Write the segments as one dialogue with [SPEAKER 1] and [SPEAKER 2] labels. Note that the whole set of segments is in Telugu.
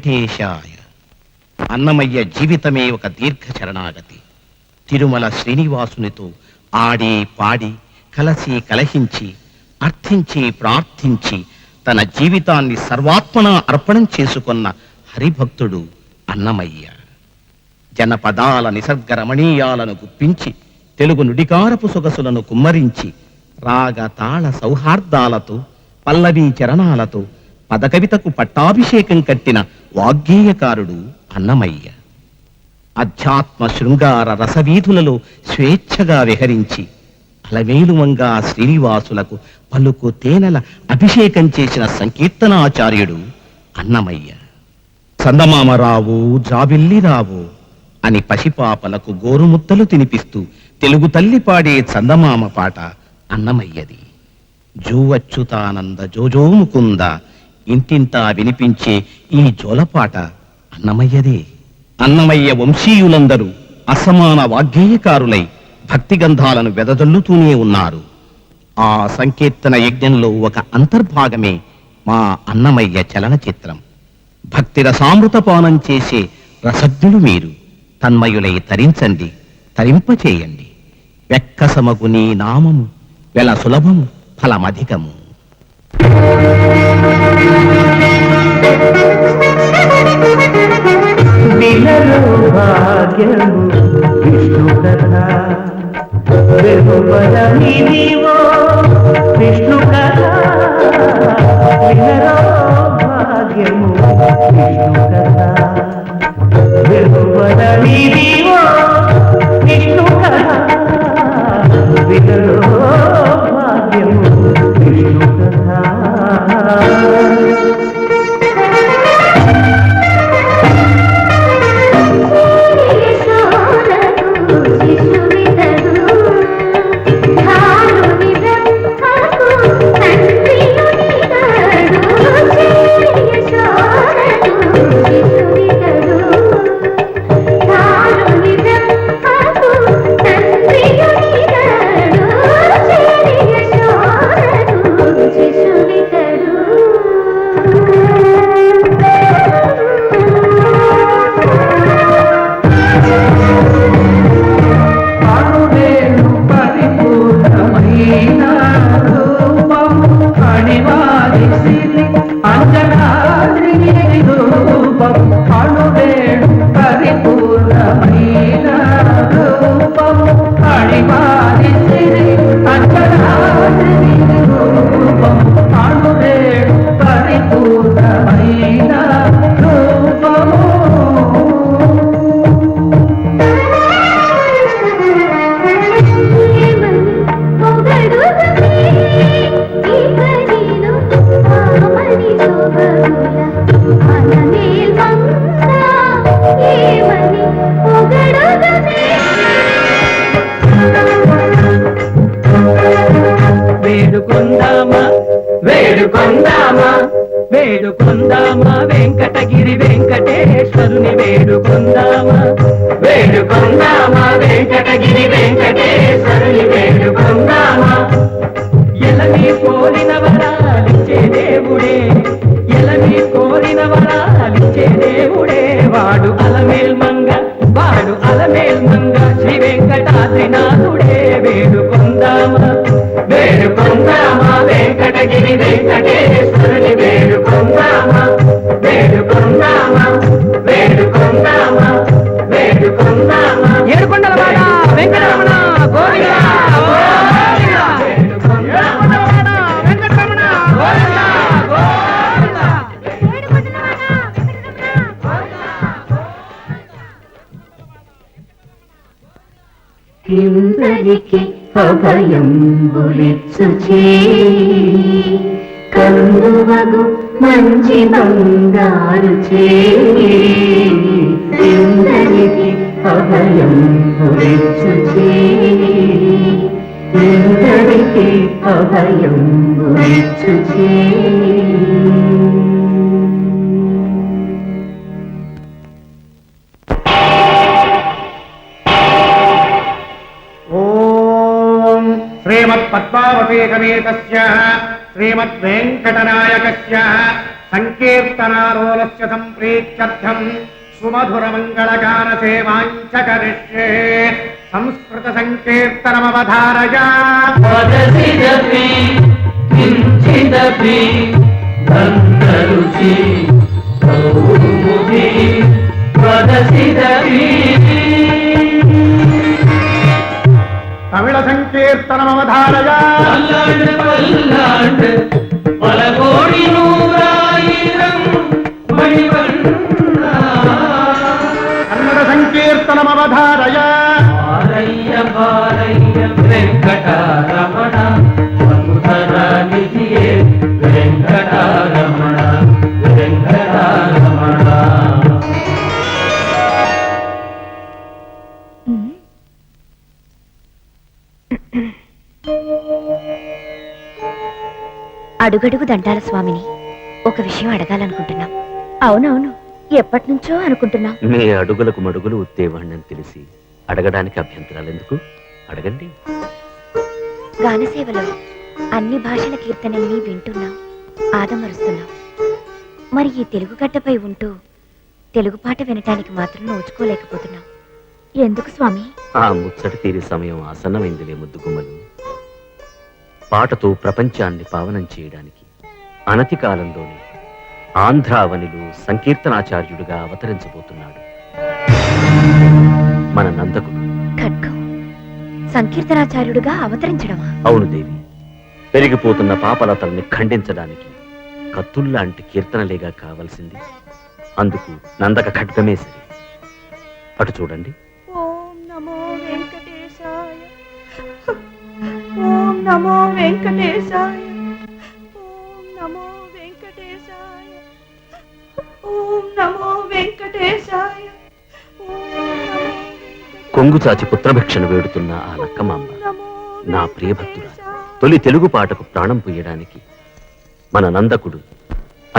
[SPEAKER 1] వెంకటేశాయ. అన్నమయ్య జీవితమే ఒక దీర్ఘ శరణాగతి. తిరుమల శ్రీనివాసునితో ఆడి పాడి కలసి కలహించి అర్థించి ప్రార్థించి తన జీవితాన్ని సర్వాత్మన అర్పణం చేసుకున్న హరిభక్తుడు అన్నమయ్య. జనపదాల నిసర్గ రమణీయాలను గుప్పించి తెలుగు నుడికారపు సొగసులను కుమ్మరించి రాగ తాళ సౌహార్దాలతో పల్లవీ చరణాలతో పదకవితకు పట్టాభిషేకం కట్టిన వాగ్గేయకారుడు అన్నమయ్య. అధ్యాత్మ శృంగార రసవీధులలో స్వేచ్ఛగా విహరించి అలవేలుమంగా శ్రీనివాసులకు పలుకు తేనెల అభిషేకం చేసిన సంకీర్తనాచార్యుడు అన్నమయ్య. చందమామరావు జాబిల్లిరావు అని పసిపాపలకు గోరుముద్దలు తినిపిస్తూ తెలుగు తల్లి పాడే చందమామ పాట అన్నమయ్యది. జూవచ్యుతానంద జోజో ముకుంద ఇంటింటా వినిపించే ఈ జోలపాట అన్నమయ్యదే. అన్నమయ్య వంశీయులందరూ అసమాన వాగ్గేయకారులై భక్తి గంధాలను వెదజల్లుతూనే ఉన్నారు. ఆ సంకీర్తన యజ్ఞంలో ఒక అంతర్భాగమే మా అన్నమయ్య చలనచిత్రం. భక్తి రసామృతపానం చేసే రసజ్ఞులు మీరు. తన్మయులై తరించండి, తరింపచేయండి. వెక్కసమగు నీ నామము వెల సులభము ఫలమధికము.
[SPEAKER 2] విలలో భాగ్యము విష్ణు కథ వెలుపలనిదివో విష్ణు కథ. విలలో భాగ్యము విష్ణు కథ వెలుపలనిదివో విష్ణు కథ. విలలో భాగ్యము విష్ణు కథ. వేడుకొందామా వెంకటగిరి వెంకటేశ్వరుని వేడుకొందామా. వేడుకొందామా వెంకటగిరి వెంకటేశ్వరుని వేడుకొందామా. ఎలని కోరిన వరాలిచ్చే దేవుడే, ఎలని కోరిన వరాలిచ్చే దేవుడే. వాడు అలమేల్ మంగ, వాడు అలమేల్ మంగ శ్రీ వెంకటాద్రినాథుడే. వేడుకొందామా వేడుకొందామా వెంకటగిరి వెంకటేశ్వరుని వేడుకొందామా. వేడుకొందామా వేడుకొందామా వేడుకొందామా. ఏడుకొండల వాడ వెంకటరమణ గోవిందా గోవిందా. వేడుకొందామా వెంకటరమణ గోవిందా గోవిందా. ఇంద్రునికి అభయంబులిచ్చు చేయి కందువగు మంచి బంగారు చేయి. ఇంద్రునికి అభయంబులిచ్చు చేయి, ఇంద్రునికి అభయంబులిచ్చు చేయి.
[SPEAKER 3] శ్రీమత్పద్మావతీ సమేతస్య శ్రీమద్వేంకటనాయకస్య సంకీర్తనారోలస్య సంప్రీత్యర్థం సుమధురమంగళగాన సేవాంచ కరిష్యే సంస్కృత సంకీర్తనమవధారయా
[SPEAKER 2] వదసిదపి కించిదపి బంధరుచి కౌముది వదసిదపి.
[SPEAKER 3] తమిళ సంకీర్తనమవధారయా
[SPEAKER 2] பல்லாண்டு பல்லாண்டு பல கோடி நூறாயிரம் மணிவண்ணா.
[SPEAKER 3] కన్నడ సంకీర్తనమవధారయా
[SPEAKER 2] பாரய்ய பாரய்ய வெங்கடரமண மధుర నిధియే వెంకటరమణ వెంకటరమణ.
[SPEAKER 4] అడుగడుగు దండాల స్వామిని ఒక విషయం అడగాలనుకుంటున్నాం. అవునవును, ఎప్పటి నుంచో అనుకుంటున్నాం.
[SPEAKER 5] మీ అడుగులకు మడుగులు ఉత్తేవాణ్ణని తెలిసి అడగడానికి అభ్యంతరాలు ఎందుకు? అడగండి.
[SPEAKER 4] గానసేవలో అన్ని భాషల కీర్తనల్ని వింటున్నాం, ఆదమరుస్తున్నాం. మరి ఈ తెలుగు గడ్డపై ఉంటూ తెలుగు పాట వినటానికి మాత్రం నోచుకోలేకపోతున్నాం. ఎందుకు స్వామి?
[SPEAKER 5] ఆ ముచ్చట తీరే సమయం ఆసన్నమైందిలే ముద్దుగుమ్మలు. పాటతో ప్రపంచాన్ని పావనం చేయడానికి అనతి కాలంలోనే ఆంధ్రావనిలో సంకీర్తనాచార్యుడిగా అవతరించబోతున్నాడు మన నందకుడు.
[SPEAKER 4] ఖడ్గం సంకీర్తనాచార్యుడిగా అవతరించడమా?
[SPEAKER 5] అవును దేవి, పెరిగిపోతున్న పాపలతల్ని ఖండించడానికి కత్తుల్లాంటి కీర్తనలేగా కావలసింది. అందుకు నందక ఖడ్గమే సరి. అటు చూడండి.
[SPEAKER 4] ఓం నమో వెంకటేశాయ, ఓం నమో వెంకటేశాయ, ఓం నమో వెంకటేశాయ, ఓం నమో వెంకటేశాయ,
[SPEAKER 5] కొంగు చాచి పుత్రభిక్షను వేడుతున్న ఆ లక్కమాంబ నా ప్రియభక్తురా. తొలి తెలుగు పాటకు ప్రాణం పొయ్యడానికి మన నందకుడు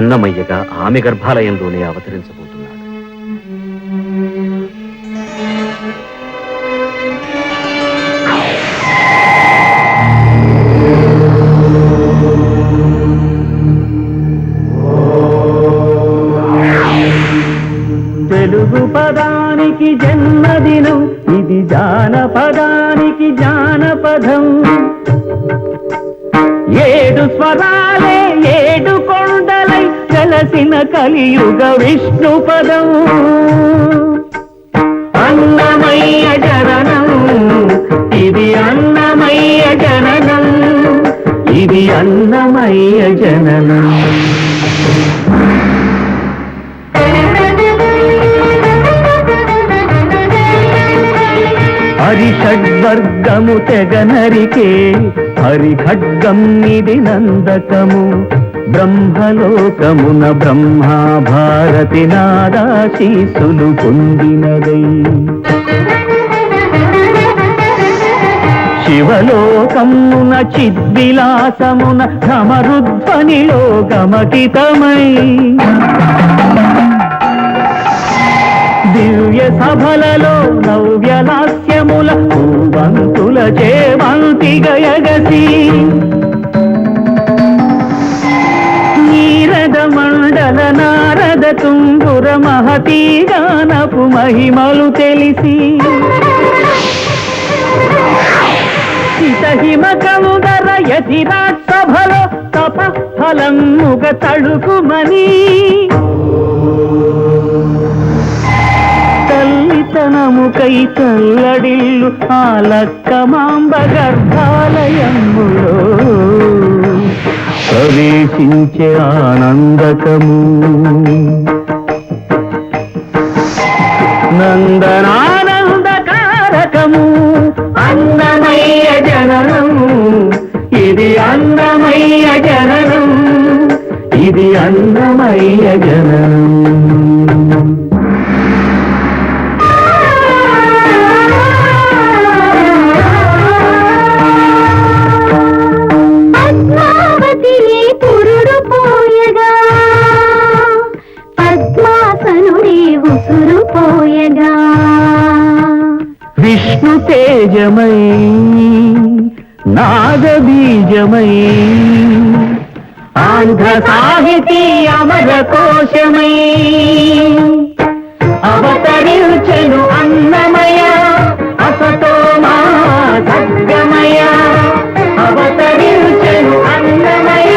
[SPEAKER 5] అన్నమయ్యగా ఆమె గర్భాలయంలోనే అవతరించబోతున్నాడు.
[SPEAKER 2] తెలుగు పదానికి జన్మదినం, ఇది జానపదానికి జానపదం. ఏడు స్వరాలే ఏడు కొండలై కలసిన కలియుగ విష్ణు పదం. అన్నమయ్య జననం, ఇది అన్నమయ్య జననం, ఇది అన్నమయ్య జననం. హరిషడ్వర్గము తెగనరికే హరిఖడ్గం ఇది నందకము. బ్రహ్మలోకమున బ్రహ్మా భారతి నాదాశీసులు పొందినదై. శివలోకమున చిద్విలాసమున ధమరుధ్వనిలో గమకితమై. దివ్య సభలలో నవ్యలాస్యముల పూవంతుల చేవంతిగయగసి. నీరద మండల నారద తుంగుర మహతీ గానపు మహిమలు తెలిసి. హిమకందర యతిరాట్ సభలో తప ఫలముగ తడుకుమని. తల్లితనముకై తల్లడిల్లు ఆ లక్కమాంబ గర్భాలయములో ప్రవేశించే ఆనందకము. నందనానందకారకము అన్నమయ్య జననం, ఇది అన్నమయ్య జననం, ఇది అన్నమయ్య జననం. విష్ణు తేజమై నాగబీజమై ఆంధ్ర సాహితీ అమర కోశమై అవతరించెను అన్నమయ అసతో మా సద్గమయ అవతరించెను అన్నమయ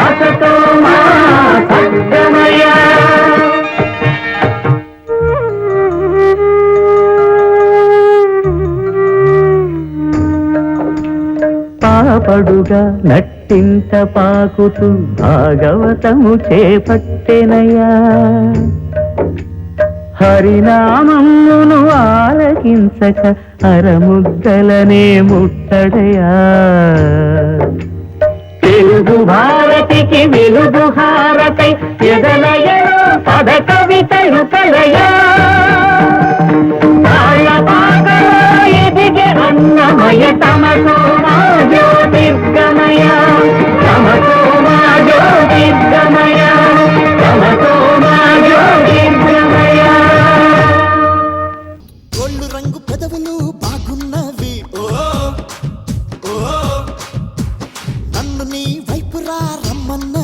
[SPEAKER 2] అసతో మా సద్గమయ పాపడుగా నట్టింట పాకుతూ భాగవతము చేపట్టెనయ్యా హరినామమును ఆలకించక అరముద్దలనే ముట్టడయా తెలుగు భారతికి వెలుగు హారతై ఎదలయలో పద కవితలు కలయా ఎదిగే అన్నమయ తమసో మా జ్యోతిర్గమయ తమసో మా జ్యోతిర్గమయ తమసో మా జ్యోతిర్గమయ
[SPEAKER 6] గోళ్ళు రంగు పెదవులు బాగున్నవి ఓ ఓ నన్ను నీ వైపురా రమ్మన్న